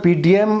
PDM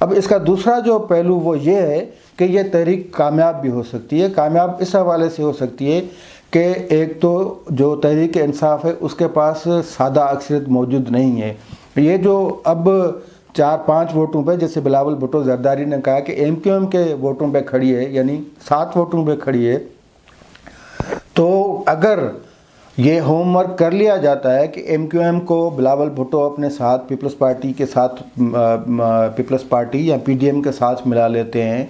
اب اس کا دوسرا جو پہلو وہ یہ ہے کہ یہ تحریک کامیاب بھی ہو سکتی ہے. کامیاب اس حوالے سے ہو سکتی ہے کہ ایک تو جو تحریک انصاف ہے اس کے پاس سادہ اکثریت موجود نہیں ہے. یہ جو اب 4-5 ووٹوں پہ، جیسے بلاول بھٹو زرداری نے کہا کہ ایم کیو ایم کے ووٹوں پہ کھڑی ہے، یعنی 7 ووٹوں پہ کھڑی ہے، تو اگر یہ ہوم ورک کر لیا جاتا ہے کہ ایم کیو ایم کو بلاول بھٹو اپنے ساتھ پیپلز پارٹی کے ساتھ، پیپلز پارٹی یا پی ڈی ایم کے ساتھ ملا لیتے ہیں،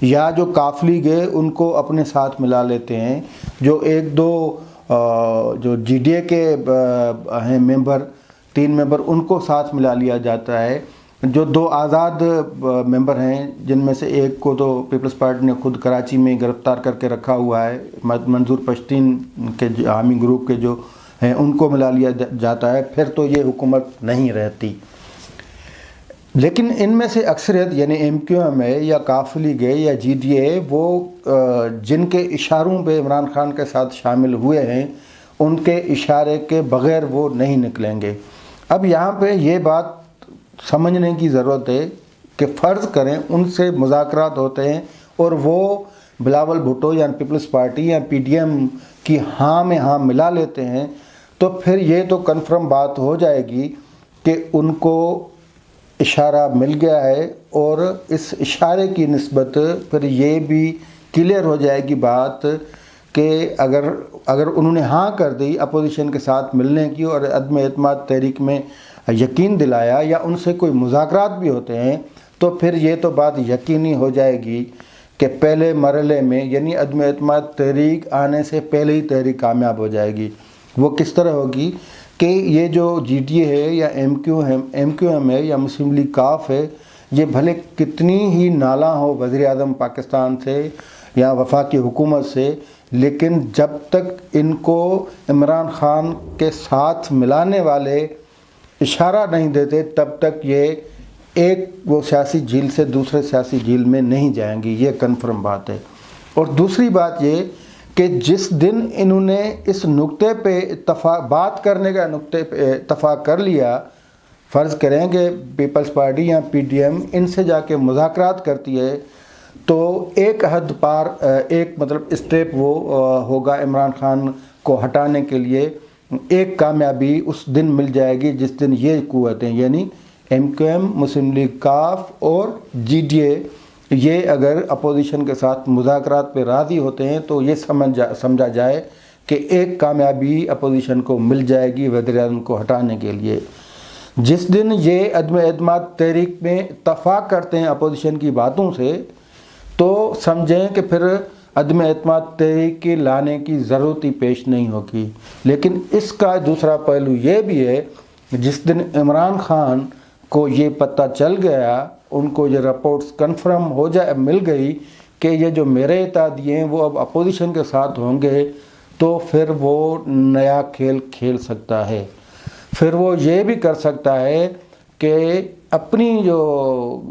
یا جو قافلی گئے ان کو اپنے ساتھ ملا لیتے ہیں، جو 1-2 جو جی ڈی اے کے ہیں ممبر، 3 ممبر، ان کو ساتھ ملا لیا جاتا ہے، جو 2 آزاد ممبر ہیں جن میں سے ایک کو تو پیپلز پارٹی نے خود کراچی میں گرفتار کر کے رکھا ہوا ہے، منظور پشتین کے حامی گروپ کے جو ہیں ان کو ملا لیا جاتا ہے، پھر تو یہ حکومت نہیں رہتی. لیکن ان میں سے اکثریت یعنی ایم کیو ایم ہے یا قافلی گئے یا جی ڈی اے، وہ جن کے اشاروں پہ عمران خان کے ساتھ شامل ہوئے ہیں، ان کے اشارے کے بغیر وہ نہیں نکلیں گے. اب یہاں پہ یہ بات سمجھنے کی ضرورت ہے کہ فرض کریں ان سے مذاکرات ہوتے ہیں اور وہ بلاول بھٹو یا پیپلز پارٹی یا پی ڈی ایم کی ہاں میں ہاں ملا لیتے ہیں، تو پھر یہ تو کنفرم بات ہو جائے گی کہ ان کو اشارہ مل گیا ہے، اور اس اشارے کی نسبت پھر یہ بھی کلیئر ہو جائے گی بات کہ اگر انہوں نے ہاں کر دی اپوزیشن کے ساتھ ملنے کی اور عدم اعتماد تحریک میں یقین دلایا، یا ان سے کوئی مذاکرات بھی ہوتے ہیں، تو پھر یہ تو بات یقینی ہو جائے گی کہ پہلے مرحلے میں یعنی عدم اعتماد تحریک آنے سے پہلے ہی تحریک کامیاب ہو جائے گی. وہ کس طرح ہوگی کہ یہ جو جی ڈی اے ہے یا ایم کیو ایم ہے یا مسلم لیگ کاف ہے، یہ بھلے کتنی ہی نالاں ہو وزیر اعظم پاکستان سے یا وفاقی حکومت سے، لیکن جب تک ان کو عمران خان کے ساتھ ملانے والے اشارہ نہیں دیتے تب تک یہ ایک وہ سیاسی جھیل سے دوسرے سیاسی جھیل میں نہیں جائیں گی. یہ کنفرم بات ہے. اور دوسری بات یہ کہ جس دن انہوں نے اس نقطے پہ بات کرنے کا نقطے پہ اتفاق کر لیا، فرض کریں کہ پیپلز پارٹی یا پی ڈی ایم ان سے جا کے مذاکرات کرتی ہے، تو ایک حد پار ایک مطلب اسٹیپ وہ ہوگا عمران خان کو ہٹانے کے لیے، ایک کامیابی اس دن مل جائے گی جس دن یہ قوتیں یعنی ایم کیو ایم، مسلم لیگ کاف اور جی ڈی اے یہ اگر اپوزیشن کے ساتھ مذاکرات پہ راضی ہوتے ہیں تو یہ سمجھا جائے کہ ایک کامیابی اپوزیشن کو مل جائے گی وزیر اعظم کو ہٹانے کے لیے. جس دن یہ عدم اعتماد تحریک میں اتفاق کرتے ہیں اپوزیشن کی باتوں سے، تو سمجھیں کہ پھر عدم اعتماد تحریک کے لانے کی ضرورت ہی پیش نہیں ہوگی. لیکن اس کا دوسرا پہلو یہ بھی ہے، جس دن عمران خان کو یہ پتہ چل گیا، ان کو یہ رپورٹس کنفرم مل گئی کہ یہ جو میرے اتحادی ہیں وہ اب اپوزیشن کے ساتھ ہوں گے، تو پھر وہ نیا کھیل کھیل سکتا ہے. پھر وہ یہ بھی کر سکتا ہے کہ اپنی جو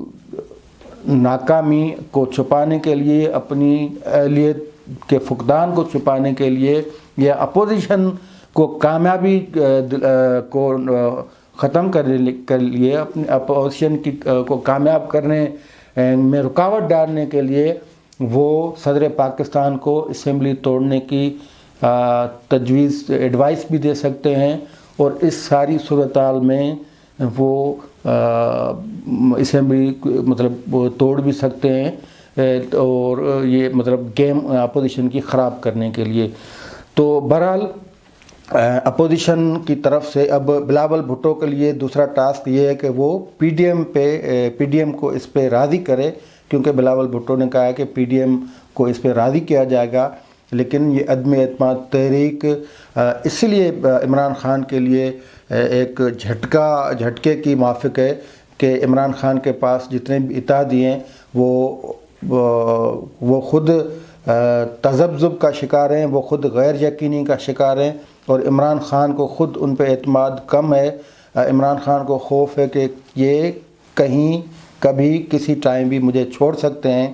ناکامی کو چھپانے کے لیے، اپنی اہلیت کے فقدان کو چھپانے کے لیے، یا اپوزیشن کو کامیابی کو ختم کرنے کے لیے، اپنی اپوزیشن کو کامیاب کرنے میں رکاوٹ ڈالنے کے لیے، وہ صدر پاکستان کو اسمبلی توڑنے کی ایڈوائس بھی دے سکتے ہیں، اور اس ساری صورتحال میں وہ اسمبلی مطلب توڑ بھی سکتے ہیں، اور یہ مطلب گیم اپوزیشن کی خراب کرنے کے لیے. تو بہرحال اپوزیشن کی طرف سے اب بلاول بھٹو کے لیے دوسرا ٹاسک یہ ہے کہ وہ پی ڈی ایم کو اس پہ راضی کرے، کیونکہ بلاول بھٹو نے کہا ہے کہ پی ڈی ایم کو اس پہ راضی کیا جائے گا. لیکن یہ عدم اعتماد تحریک اس لیے عمران خان کے لیے ایک جھٹکے کی موافق ہے کہ عمران خان کے پاس جتنے بھی اتحادی ہیں وہ خود تذبذب کا شکار ہیں، وہ خود غیر یقینی کا شکار ہیں، اور عمران خان کو خود ان پہ اعتماد کم ہے. عمران خان کو خوف ہے کہ یہ کہیں کبھی کسی ٹائم بھی مجھے چھوڑ سکتے ہیں.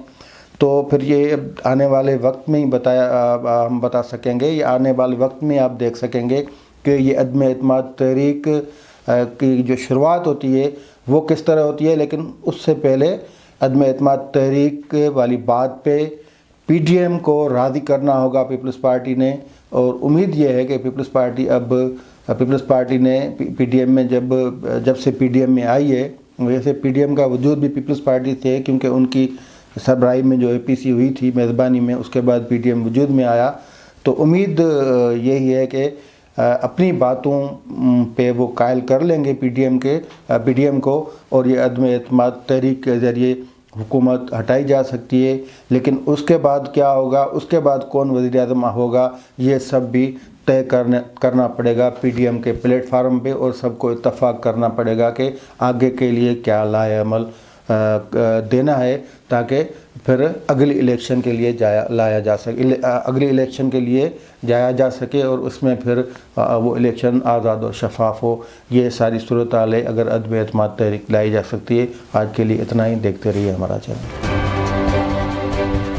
تو پھر یہ آنے والے وقت میں ہی ہم بتا سکیں گے، یا آنے والے وقت میں آپ دیکھ سکیں گے کہ یہ عدم اعتماد تحریک کی جو شروعات ہوتی ہے وہ کس طرح ہوتی ہے. لیکن اس سے پہلے عدم اعتماد تحریک والی بات پہ پی ڈی ایم کو راضی کرنا ہوگا پیپلز پارٹی نے، اور امید یہ ہے کہ پیپلز پارٹی نے پی ڈی ایم میں جب سے پی ڈی ایم میں آئی ہے، ویسے پی ڈی ایم کا وجود بھی پیپلز پارٹی سے ہے، کیونکہ ان کی سربراہی میں جو اے پی سی ہوئی تھی میزبانی میں، اس کے بعد پی ڈی ایم وجود میں آیا، تو امید یہی ہے کہ اپنی باتوں پہ وہ قائل کر لیں گے پی ڈی ایم کو، اور یہ عدم اعتماد تحریک کے ذریعے حکومت ہٹائی جا سکتی ہے۔ لیکن اس کے بعد کیا ہوگا، اس کے بعد کون وزیر اعظم ہوگا، یہ سب بھی طے کرنا پڑے گا پی ڈی ایم کے پلیٹ فارم پہ، اور سب کو اتفاق کرنا پڑے گا کہ آگے کے لیے کیا لائحہ عمل دینا ہے، تاکہ پھر اگلی الیکشن کے لیے جایا جا سکے اور اس میں پھر وہ الیکشن آزاد و شفاف ہو۔ یہ ساری صورتحال ہے اگر عدم اعتماد تحریک لائی جا سکتی ہے۔ آج کے لیے اتنا ہی، دیکھتے رہیے ہمارا چینل۔